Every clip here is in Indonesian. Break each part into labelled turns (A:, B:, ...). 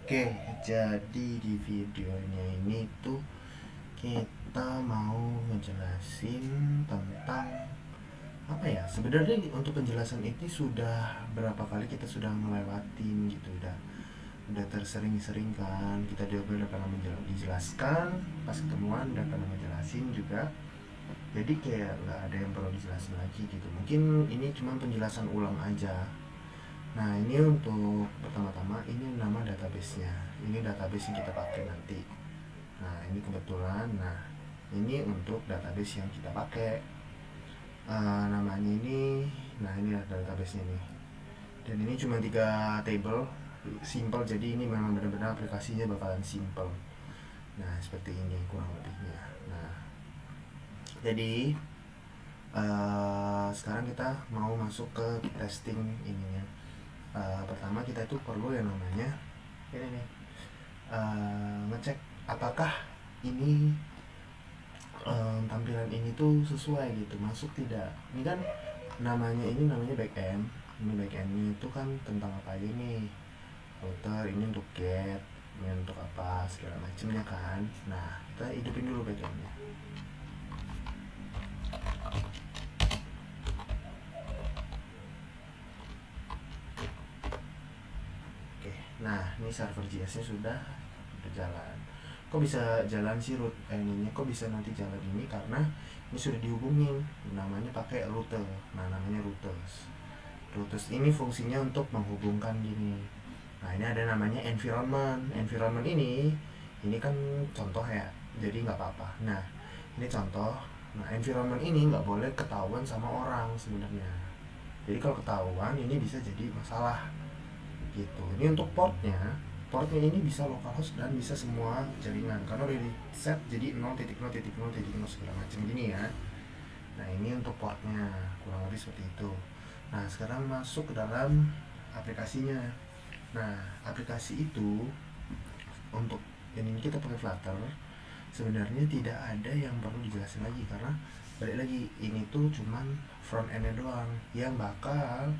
A: Oke, jadi di videonya ini tuh kita mau ngejelasin tentang apa ya? Sebenarnya untuk penjelasan ini sudah berapa kali kita sudah ngelewatin gitu, udah tersering-sering kan. Kita udah pernah dijelaskan pas ketemuan, udah pernah ngejelasin juga. Jadi kayak nggak ada yang perlu dijelasin lagi gitu. Mungkin ini cuma penjelasan ulang aja. Nah, ini untuk pertama-tama ini nama database-nya. Ini database yang kita pakai nanti. Nah, ini kebetulan. Nah, ini untuk database yang kita pakai. Namanya ini, nah ini database-nya nih. Dan ini cuma 3 table, simple. Jadi ini memang benar-benar aplikasinya bakalan simple. Nah, seperti ini kurang lebihnya. Nah, jadi sekarang kita mau masuk ke testing ininya. Pertama kita itu perlu yang namanya ini nih, ngecek apakah ini tampilan ini tuh sesuai gitu, masuk tidak. Ini kan namanya backend. Ini backendnya itu kan tentang apa aja nih, router ini untuk get, ini untuk apa segala macamnya kan. Nah, kita hidupin dulu backendnya. Oke, nah ini server JS nya sudah berjalan. Kok bisa jalan sih ininya, kok bisa nanti jalan ini, karena ini sudah dihubungin, namanya pakai router. Nah, namanya routers. Routers ini fungsinya untuk menghubungkan gini. Nah, ini ada namanya environment. Environment ini kan contoh ya, jadi nggak apa-apa. Nah, ini contoh. Nah, environment ini nggak boleh ketahuan sama orang sebenarnya. Jadi kalau ketahuan ini bisa jadi masalah gitu. Ini untuk portnya ini bisa localhost dan bisa semua jaringan karena udah di set jadi 0.0.0.0 segala macam gini ya. Nah, ini untuk portnya kurang lebih seperti itu. Nah, sekarang masuk ke dalam aplikasinya. Nah, aplikasi itu untuk ini kita pakai Flutter, sebenarnya tidak ada yang perlu dijelasin lagi, karena balik lagi ini tuh cuman front endnya doang yang bakal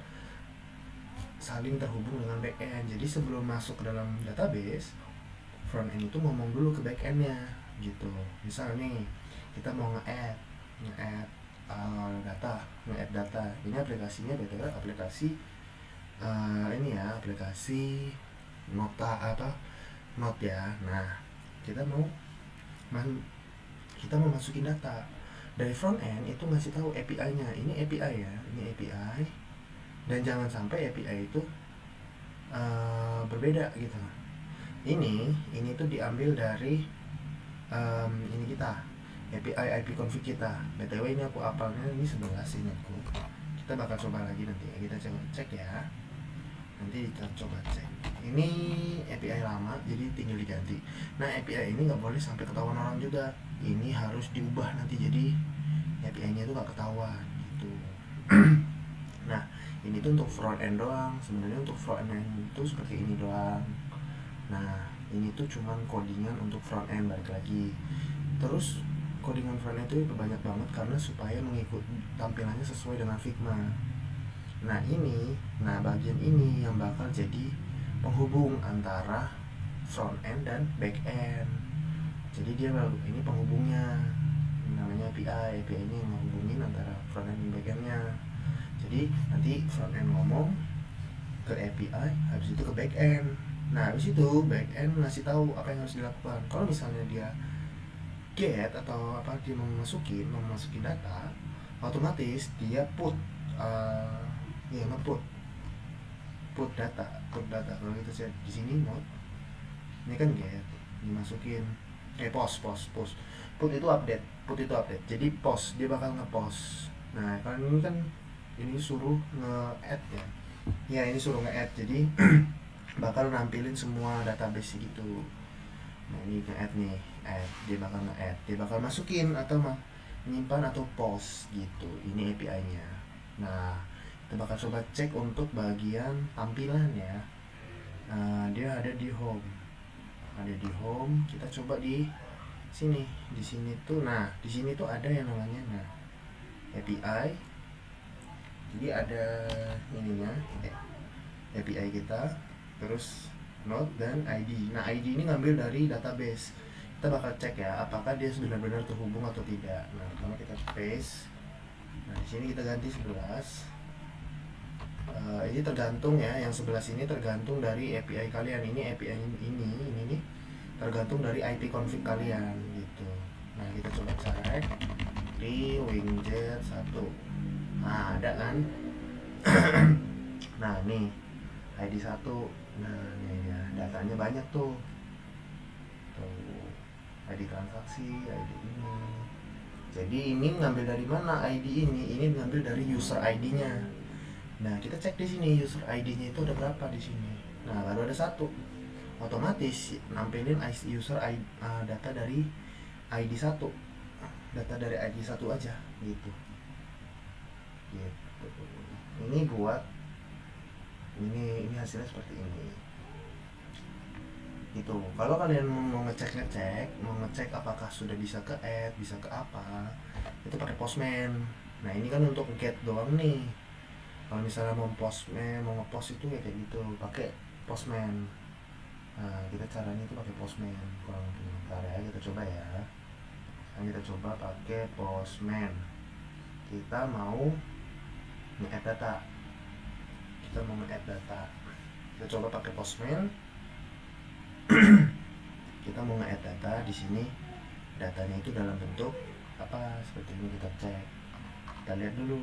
A: saling terhubung dengan back end. Jadi sebelum masuk ke dalam database, front end itu ngomong dulu ke back endnya gitu. Misal nih kita mau nge-add data. Ini aplikasinya btw aplikasi ini ya, aplikasi nota atau note ya. Nah, kita mau masukin data dari front end itu, ngasih tahu API-nya. Ini API ya, ini API. Dan jangan sampai API itu berbeda gitu. Ini tuh diambil dari ini kita, API IP config kita. BTW ini aku apalnya ini 11 ini aku. Kita bakal coba lagi nanti ya. Kita cek ya. Nanti kita coba cek. Ini API lama jadi tinggal diganti. Nah, API ini nggak boleh sampai ketahuan orang juga. Ini harus diubah nanti jadi API-nya itu nggak ketahuan gitu. Nah, ini tuh untuk front end doang. Sebenarnya untuk front end itu seperti ini doang. Nah, ini tuh cuman codingan untuk front end, balik lagi. Terus codingan front end itu banyak banget karena supaya mengikut tampilannya sesuai dengan Figma. Nah, bagian ini yang bakal jadi penghubung antara front end dan back end. Jadi dia ini penghubungnya, namanya API. API ini yang menghubungin antara front end dan back endnya. Jadi nanti front end ngomong ke API, habis itu ke back end. Nah, habis itu back end ngasih tahu apa yang harus dilakukan. Kalau misalnya dia get atau apa, dia mau masukin data, otomatis dia put put data. Kalau kita cek di sini mode, ini kan get, dimasukin post put itu update. Jadi post, dia bakal ngepost. Nah, kan ini kan ini suruh nge-add ya. Ya, ini suruh nge-add. Jadi bakal nampilin semua database gitu. Nah, ini nge-add nih, dia bakal nge-add, dia bakal masukin atau menyimpan atau post gitu. Ini API-nya. Nah, kita bakal coba cek untuk bagian tampilan ya. Dia ada di home. Kita coba di sini. Di sini tuh, nah, di sini tuh ada yang namanya API. Jadi ada ininya, API kita. Terus node dan ID. Nah, ID ini ngambil dari database. Kita bakal cek ya, apakah dia benar-benar terhubung atau tidak. Nah, pertama kita paste. Nah, di sini kita ganti 11. Ini tergantung ya, yang 11 ini tergantung dari API kalian. Ini API ini nih tergantung dari IP config kalian gitu. Nah, kita coba cek di Wingjet 1. Nah, ada kan? Nah, nih ID 1. Nah, ini ya, datanya banyak tuh. Tuh, ID transaksi, ID ini. Jadi ini ngambil dari mana ID ini? Ini ngambil dari user ID-nya. Nah, kita cek di sini user ID-nya itu ada berapa di sini. Nah, baru ada 1. Otomatis nampilin user ID, data dari ID 1. Data dari ID 1 aja gitu. Gitu. Ini buat ini hasilnya seperti ini. Itu. Kalau kalian mau ngecek mau ngecek apakah sudah bisa ke add, bisa ke apa, itu pakai Postman. Nah, ini kan untuk get doang nih. Kalau misalnya mau Postman, mau ngepost itu ya kayak gitu, pakai Postman. Nah, kita caranya itu pakai Postman. Kurang bentar ya, kita coba ya. Sekarang kita coba pakai Postman. Kita mau nge-add data. Kita coba pakai Postman. Kita mau nge-add data di sini. Datanya itu dalam bentuk apa? Seperti ini, kita cek. Kita lihat dulu.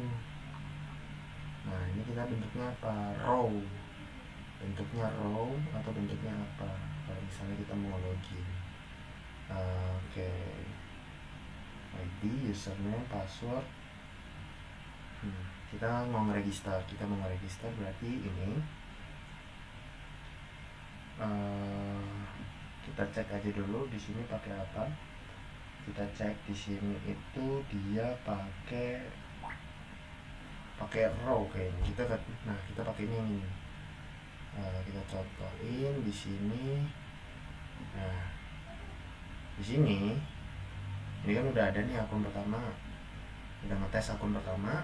A: Nah, ini kita bentuknya apa? Row. Bentuknya row atau bentuknya apa? Kalau misalnya kita mau login. Oke. ID, username, password. Kita mau nge-register. Berarti ini. Kita cek aja dulu di sini pakai apa. Kita cek di sini itu dia pakai row kayaknya. Kita pakai ini. Kita contohin di sini. Nah, di sini ini kan udah ada nih akun pertama. Udah ngetes akun pertama.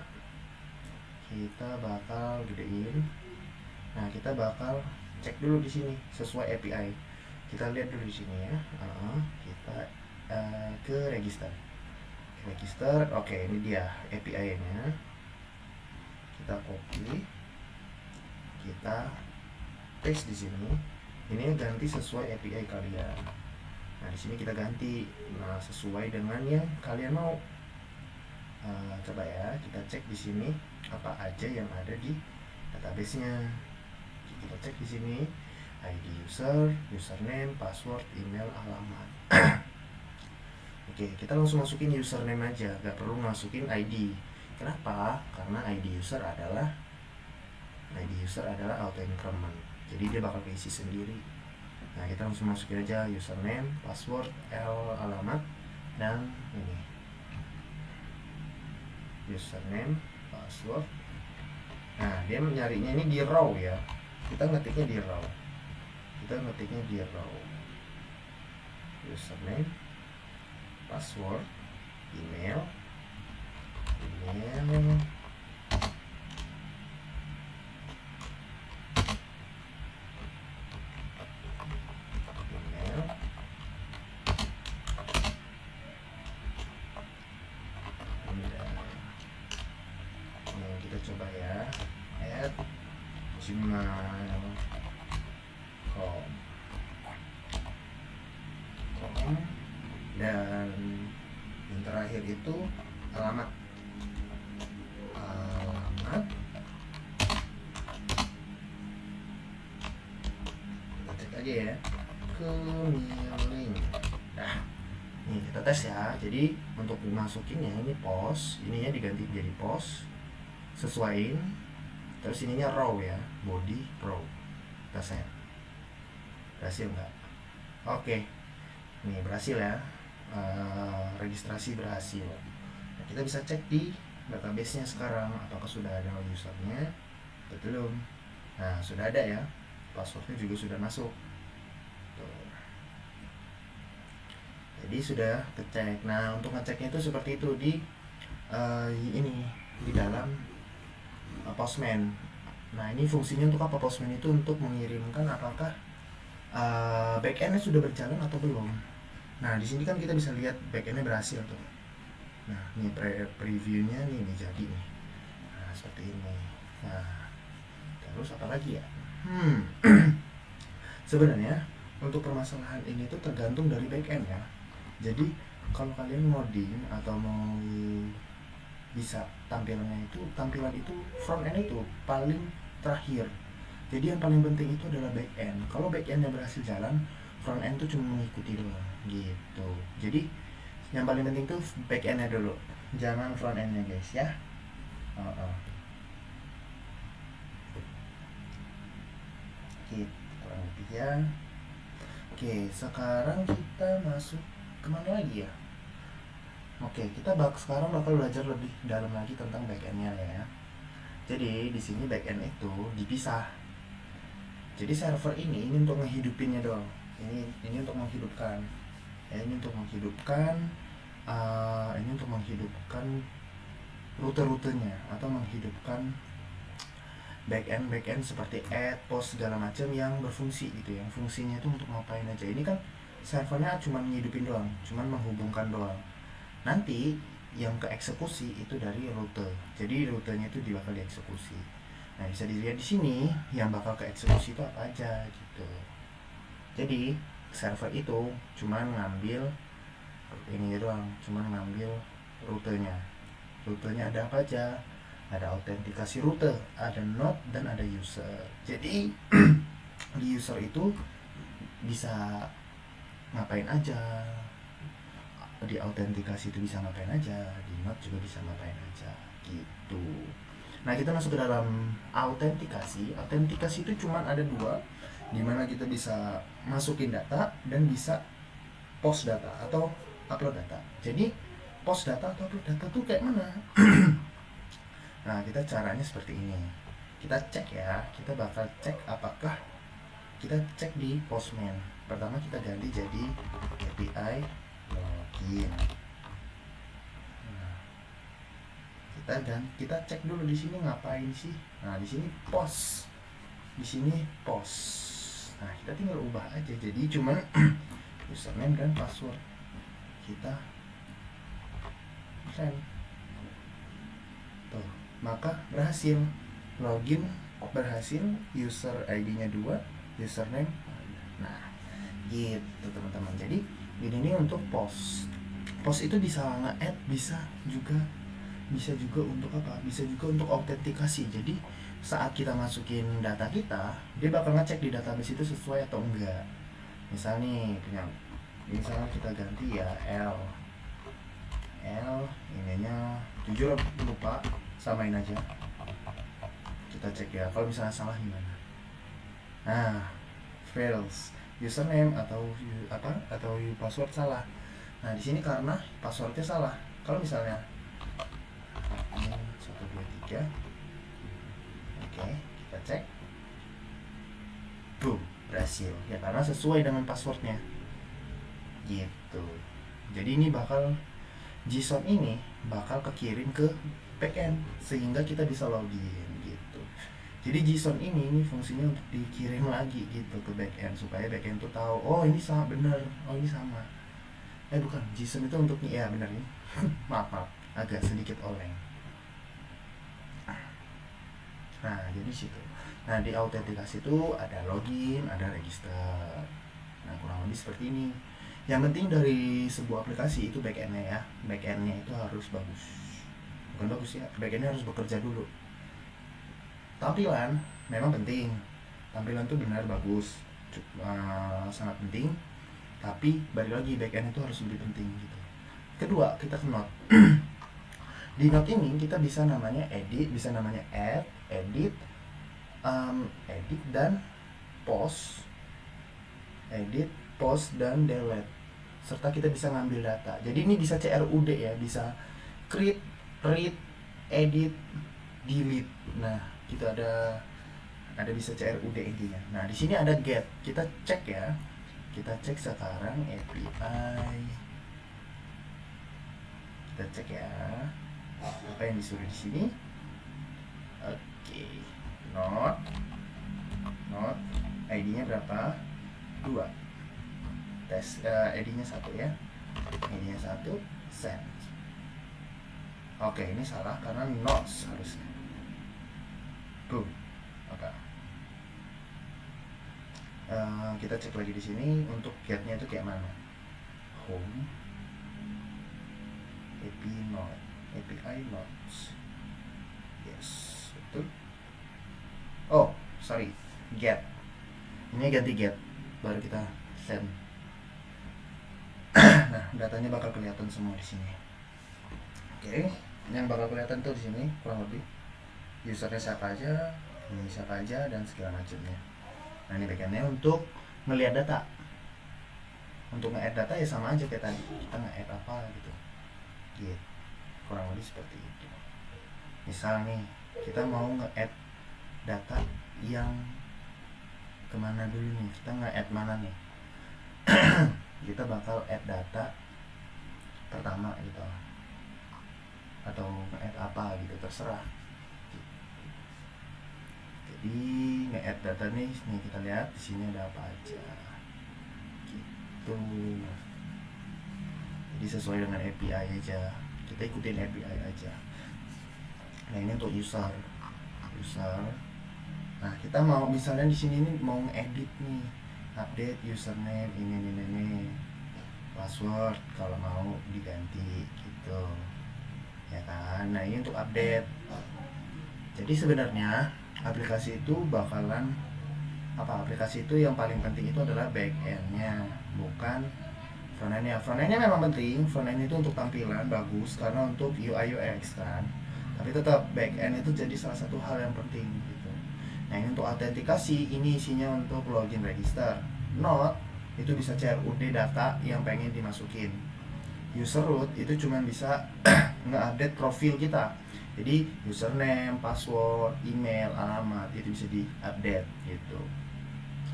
A: Kita bakal gedein. Nah, kita bakal cek dulu di sini sesuai API. Kita lihat dulu di sini ya. Kita ke register. Oke, ini dia API-nya. Kita copy. Kita paste di sini. Ini ganti sesuai API kalian. Nah, di sini kita ganti sesuai dengan yang kalian mau. Coba ya, kita cek di sini apa aja yang ada di database-nya. Kita cek di sini ID user, username, password, email, alamat. Oke, kita langsung masukin username aja, gak perlu masukin ID. Kenapa? Karena ID user adalah auto increment. Jadi dia bakal keisi sendiri. Nah, kita langsung masukin aja username, password, alamat, dan ini username, password. Nah, dia nyarinya ini di row ya. Kita ngetiknya di row. Username, password, email, email, kita coba ya, add gmail.com, dan yang terakhir itu alamat. Kita cek aja ya, Kemiling. Nah, ini kita tes ya. Jadi untuk dimasukinnya ini post, ininya diganti jadi post, sesuaiin. Terus ininya row ya, body row. Kita set. Berhasil nggak? Oke, ini berhasil ya. Registrasi berhasil. Nah, kita bisa cek di database-nya sekarang apakah sudah ada usernya atau belum. Nah, sudah ada ya. Passwordnya juga sudah masuk. Tuh. Jadi sudah kecek. Nah, untuk ngeceknya itu seperti itu di dalam Postman. Nah, ini fungsinya untuk apa? Postman itu untuk mengirimkan apakah backendnya sudah berjalan atau belum. Nah di sini kan kita bisa lihat backendnya berhasil tuh. Nah ini previewnya nih jadi nih. Nah seperti ini. Nah terus apa lagi ya? Sebenarnya untuk permasalahan ini tuh tergantung dari backend ya. Jadi kalau kalian ngoding atau mau bisa tampilan itu front end itu paling terakhir. Jadi yang paling penting itu adalah back end. Kalau back endnya berhasil jalan, front end tuh cuma mengikuti doang gitu. Jadi yang paling penting tuh back endnya dulu, jangan front endnya guys ya. Gitu kurang lebih ya. Oke, sekarang kita masuk kemana lagi ya? Oke, kita sekarang bakal belajar lebih dalam lagi tentang backendnya ya. Jadi di sini backend itu dipisah. Jadi server ini untuk ngehidupinnya doang. Ini untuk menghidupkan. Ini untuk menghidupkan. Ini untuk menghidupkan rute-rutenya atau menghidupkan backend seperti add, post segala macam yang berfungsi gitu. Yang fungsinya itu untuk ngapain aja. Ini kan servernya cuma ngehidupin doang, cuma menghubungkan doang. Nanti yang ke eksekusi itu dari rute. Jadi rutenya itu bakal dieksekusi. Nah bisa dilihat di sini yang bakal ke eksekusi itu apa aja gitu. Jadi server itu cuma ngambil ini doang, cuma ngambil rutenya. Rutenya ada apa aja? Ada autentikasi rute, ada node dan ada user. Jadi di user itu bisa ngapain aja, di autentikasi itu bisa ngapain aja, di node juga bisa ngapain aja gitu. Nah kita masuk ke dalam autentikasi. Autentikasi itu cuma ada dua, dimana kita bisa masukin data dan bisa post data atau upload data. Jadi post data atau upload data tuh kayak mana? Nah kita caranya seperti ini. Kita cek ya, kita bakal cek apakah kita cek di Postman. Pertama kita ganti jadi API login. Kita cek dulu di sini ngapain sih. Nah di sini post, di sini post. Nah kita tinggal ubah aja jadi cuman username dan password. Kita send tuh, maka berhasil login, berhasil, user ID-nya 2, username. Nah gitu teman-teman. Jadi ini untuk post. Post itu bisa nge-add, bisa juga untuk apa? Bisa juga untuk autentikasi. Jadi saat kita masukin data kita, dia bakal ngecek di database itu sesuai atau enggak. Misalnya kita ganti ya L ininya 7 lupa, samain aja. Kita cek ya, kalau misalnya salah gimana. Nah, fails username atau password salah. Nah di sini karena passwordnya salah. Kalau misalnya 1 2 3, oke, kita cek, boom, berhasil ya karena sesuai dengan passwordnya gitu. Jadi ini JSON ini bakal kekirim ke backend sehingga kita bisa login gitu. Jadi JSON ini fungsinya untuk dikirim lagi gitu ke backend supaya backend tuh tahu, oh ini sama bener, oh ini sama. Bukan, JSON itu untuk ya bener nih. maaf agak sedikit oleng. Nah jadi situ. Nah di autentikasi itu ada login, ada register. Nah kurang lebih seperti ini. Yang penting dari sebuah aplikasi itu backendnya ya. Backendnya itu harus bagus. Bukan bagus ya, backendnya harus bekerja dulu. Tampilan memang penting. Tampilan itu benar bagus, sangat penting. Tapi balik lagi backend itu harus lebih penting gitu. Kedua kita ke node. Di node ini kita bisa namanya edit, bisa namanya add, edit, edit dan post, edit, post dan delete. Serta kita bisa ngambil data. Jadi ini bisa CRUD ya, bisa create, read, edit, delete. Nah, kita ada bisa CRUD intinya. Nah, di sini ada get. Kita cek ya. Kita cek sekarang API. Kita cek ya. Apa yang disuruh di sini? Oke. Node ID-nya berapa? 2 tes ID-nya 1 ya, ID-nya 1 send. Oke, ini salah karena notes harusnya. Boom. Oke. Kita cek lagi di sini untuk get-nya itu kayak mana. Home, API notes. Yes, betul. Oh, sorry, get. Ini ganti get, baru kita send. Nah, datanya bakal kelihatan semua di sini. Oke, yang bakal kelihatan tuh di sini kurang lebih usernya siapa aja, ini siapa aja dan segala macamnya. Nah, ini bagiannya untuk ngelihat data. Untuk nge-add data ya sama aja kayak tadi, kita nge-add apa gitu. Gitu. Kurang lebih seperti itu. Misal nih, kita mau nge-add data yang kemana dulu nih, kita nge-add mana nih. Kita bakal add data pertama gitu, atau nge-add apa gitu, terserah. Jadi nge-add data nih kita lihat di sini ada apa aja gitu. Jadi sesuai dengan API aja, kita ikutin API aja. Nah, ini untuk user. Nah, kita mau misalnya di sini nih mau ngedit nih, update username ini password kalau mau diganti gitu ya kan. Nah, ini untuk update. Jadi sebenarnya aplikasi itu bakalan aplikasi itu yang paling penting itu adalah back end-nya, bukan front end-nya. Front end-nya memang penting, front end itu untuk tampilan bagus karena untuk UI UX kan. Tapi tetap back end itu jadi salah satu hal yang penting gitu. Nah, ini untuk autentikasi, ini isinya untuk login register. Not itu bisa CRUD data yang pengen dimasukin. User root itu cuma bisa nge-update profil kita. Jadi username, password, email, alamat itu bisa di-update gitu.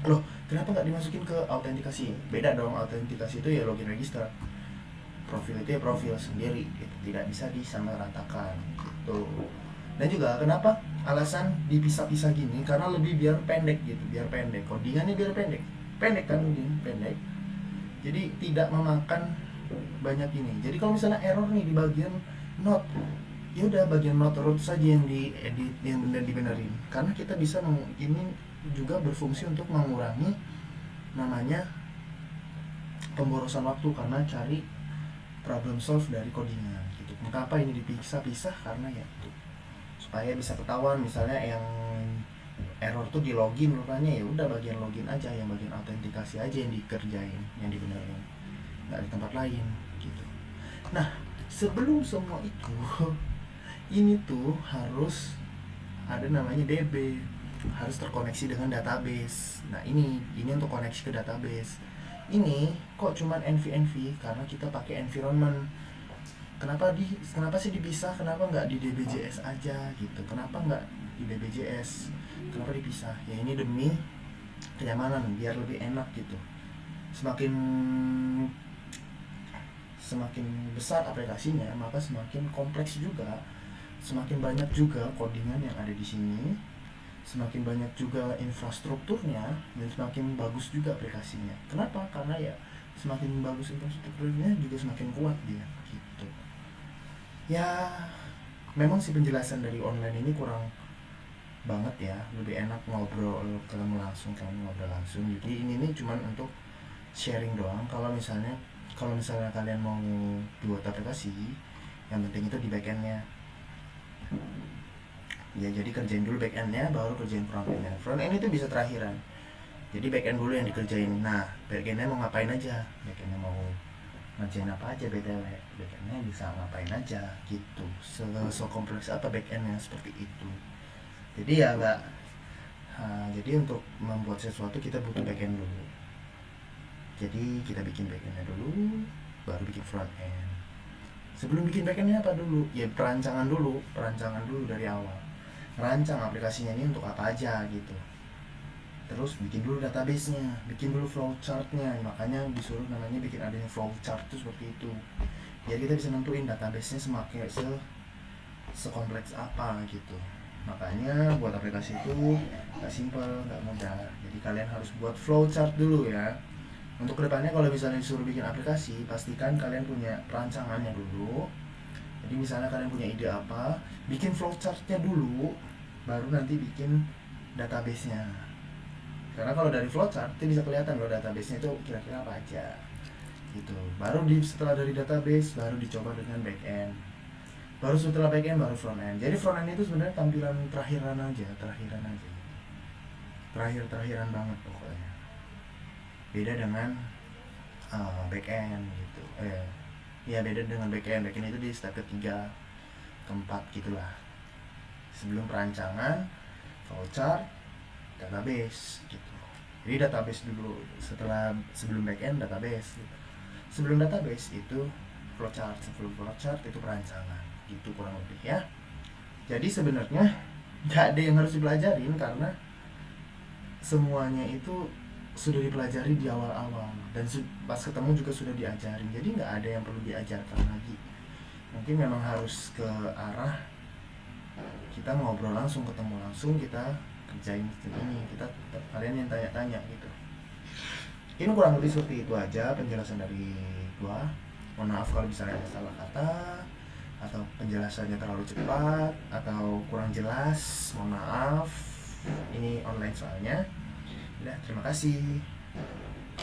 A: Loh, kenapa nggak dimasukin ke autentikasi? Beda dong, autentikasi itu ya login register. Profil itu ya profil sendiri gitu. Tidak bisa disamaratakan gitu. Dan juga kenapa alasan dipisah-pisah gini? Karena lebih biar pendek gitu, biar pendek. Codingannya biar pendek. Pendek kan ini, pendek. Jadi tidak memakan banyak ini. Jadi kalau misalnya error nih di bagian note, ya udah bagian note root saja yang diedit, yang dibenerin. Karena kita bisa ini juga berfungsi untuk mengurangi namanya pemborosan waktu karena cari problem solve dari codingan gitu. Mengapa ini dipisah-pisah? Karena ya itu supaya bisa ketahuan misalnya yang error tuh di login rupanya, ya udah bagian login aja, yang bagian autentikasi aja yang dikerjain, yang dibenerin, nggak di tempat lain gitu. Nah, sebelum semua itu ini tuh harus ada namanya DB, harus terkoneksi dengan database. Nah, ini untuk koneksi ke database. Ini kok cuman env karena kita pakai environment. Kenapa sih dipisah? Kenapa nggak di DBJS aja gitu? Kenapa nggak di DBJS? Kenapa dipisah? Ya ini demi kenyamanan, biar lebih enak gitu. Semakin besar aplikasinya, maka semakin kompleks juga, semakin banyak juga codingan yang ada di sini, semakin banyak juga infrastrukturnya, dan semakin bagus juga aplikasinya. Kenapa? Karena ya semakin bagus infrastrukturnya juga semakin kuat dia gitu. Ya memang sih penjelasan dari online ini kurang banget ya, lebih enak ngobrol langsung. Jadi ini cuman untuk sharing doang. Kalau misalnya kalian mau buat aplikasi, yang penting itu di backendnya ya. Jadi kerjain dulu backendnya, baru kerjain frontendnya. Frontend itu bisa terakhiran, jadi backend dulu yang dikerjain. Nah, backendnya mau ngapain aja, backendnya mau ngerjain apa aja, backendnya bisa ngapain aja gitu. So kompleks apa backendnya, seperti itu. Jadi ya enggak. Jadi untuk membuat sesuatu kita butuh backend dulu. Jadi kita bikin backendnya dulu, baru bikin frontend. Sebelum bikin backendnya apa dulu? Ya perancangan dulu dari awal. Rancang aplikasinya ini untuk apa aja gitu. Terus bikin dulu database-nya, bikin dulu flowchart-nya. Makanya disuruh namanya bikin adanya flowchart itu seperti itu. Jadi kita bisa nentuin database-nya semakin sekompleks apa gitu. Makanya buat aplikasi itu nggak simple, nggak mudah. Jadi kalian harus buat flowchart dulu ya. Untuk kedepannya kalau misalnya disuruh bikin aplikasi, pastikan kalian punya perancangannya dulu. Jadi misalnya kalian punya ide apa, bikin flowchartnya dulu, baru nanti bikin database-nya. Karena kalau dari flowchart itu bisa kelihatan loh database-nya itu kira-kira apa aja. Gitu. Baru setelah dari database baru dicoba dengan backend. Baru setelah backend baru frontend. Jadi frontend itu sebenarnya tampilan terakhiran aja. Terakhiran banget pokoknya. Beda dengan backend gitu. Ya beda dengan backend. Backend itu di step ketiga, keempat gitulah. Sebelum perancangan, flowchart, database gitu. Jadi database dulu, sebelum backend database gitu. Sebelum database itu flowchart, sebelum flowchart itu perancangan gitu kurang lebih ya. Jadi sebenarnya nggak ada yang harus dipelajarin karena semuanya itu sudah dipelajari di awal-awal dan pas ketemu juga sudah diajarin. Jadi nggak ada yang perlu diajarkan lagi. Mungkin memang harus ke arah kita ngobrol langsung, ketemu langsung, kita kerjain ini, kalian yang tanya-tanya gitu. Ini kurang lebih seperti itu aja penjelasan dari gua. Mohon maaf kalau misalnya ada salah kata atau penjelasannya terlalu cepat atau kurang jelas, mohon maaf. Ini online soalnya. Udah, terima kasih.